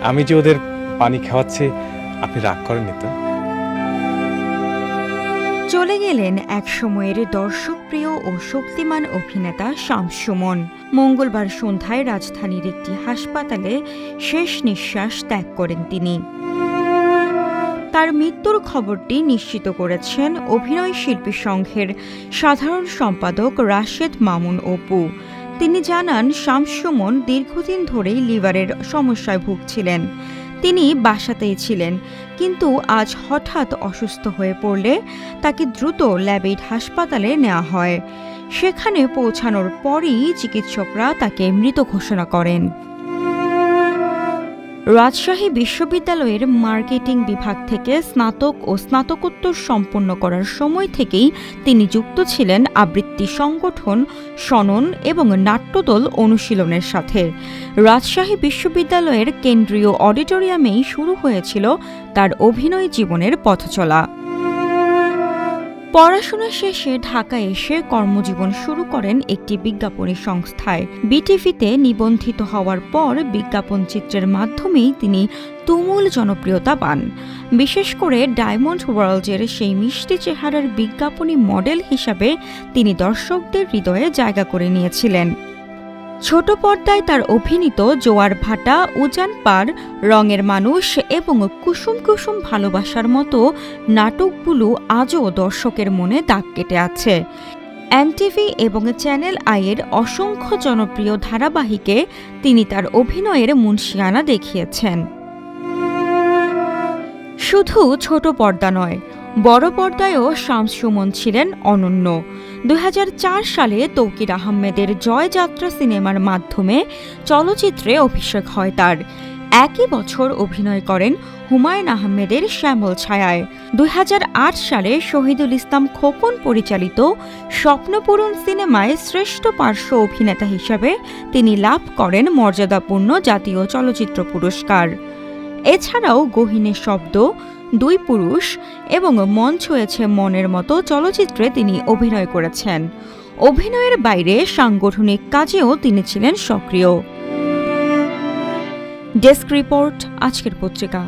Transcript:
আমি যে ওদের পানি খাওয়াচ্ছি, আপনি রাগ করেননি তো? চলে গেলেন এক সময়ের দর্শকপ্রিয় ও শক্তিমান অভিনেতা শামস সুমন। মঙ্গলবার সন্ধ্যায় রাজধানীর একটি হাসপাতালে শেষ নিঃশ্বাস ত্যাগ করেন তিনি। তার মৃত্যুর খবরটি নিশ্চিত করেছেন অভিনয় শিল্পী সংঘের সাধারণ সম্পাদক রাশেদ মামুন অপু। তিনি জানান, শামস সুমন দীর্ঘদিন ধরেই লিভারের সমস্যায় ভুগছিলেন। তিনি বাসাতেই ছিলেন, কিন্তু আজ হঠাৎ অসুস্থ হয়ে পড়লে তাকে দ্রুত ল্যাবেইড হাসপাতালে নেওয়া হয়। সেখানে পৌঁছানোর পরই চিকিৎসকরা তাকে মৃত ঘোষণা করেন। রাজশাহী বিশ্ববিদ্যালয়ের মার্কেটিং বিভাগ থেকে স্নাতক ও স্নাতকোত্তর সম্পন্ন করার সময় থেকেই তিনি যুক্ত ছিলেন আবৃত্তি সংগঠন, শনন এবং নাট্যদল অনুশীলনের সাথে। রাজশাহী বিশ্ববিদ্যালয়ের কেন্দ্রীয় অডিটোরিয়ামেই শুরু হয়েছিল তার অভিনয় জীবনের পথচলা। পড়াশোনা শেষে ঢাকায় এসে কর্মজীবন শুরু করেন একটি বিজ্ঞাপনী সংস্থায়। বিটিভিতে নিবন্ধিত হওয়ার পর বিজ্ঞাপন চিত্রের মাধ্যমেই তিনি তুমুল জনপ্রিয়তা পান। বিশেষ করে ডায়মন্ড ওয়ার্ল্ডের সেই মিষ্টি চেহারার বিজ্ঞাপনী মডেল হিসাবে তিনি দর্শকদের হৃদয়ে জায়গা করে নিয়েছিলেন। ছোট পর্দায় তার অভিনীত জোয়ার ভাটা, উজান পার, রঙের মানুষ এবং কুসুম কুসুম ভালোবাসার মতো নাটকগুলো আজও দর্শকের মনে দাগ কেটে আছে। এনটিভি এবং চ্যানেল আইয়ের অসংখ্য জনপ্রিয় ধারাবাহিকে তিনি তার অভিনয়ের মুনশিয়ানা দেখিয়েছেন। শুধু ছোট পর্দা নয়, বড় পর্দায়ও শামস সুমন ছিলেন অনন্য। ২০০৪ সালে তৌকির আহমেদের জয়যাত্রা সিনেমার মাধ্যমে চলচ্চিত্রে অভিষেক হয় তার। একই বছর অভিনয় করেন হুমায়ুন আহমেদের শ্যামল ছায়ায়। ২০০৮ সালে শহীদুল ইসলাম খোকন পরিচালিত স্বপ্নপূরণ সিনেমায় শ্রেষ্ঠ পার্শ্ব অভিনেতা হিসেবে তিনি লাভ করেন মর্যাদাপূর্ণ জাতীয় চলচ্চিত্র পুরস্কার। এছাড়াও গহীনের শব্দ, দুই পুরুষ এবং মন ছুঁয়েছে মনের মতো চলচ্চিত্রে তিনি অভিনয় করেছেন। অভিনয়ের বাইরে সাংগঠনিক কাজেও তিনি ছিলেন সক্রিয়। ডেস্ক রিপোর্ট, আজকের পত্রিকা।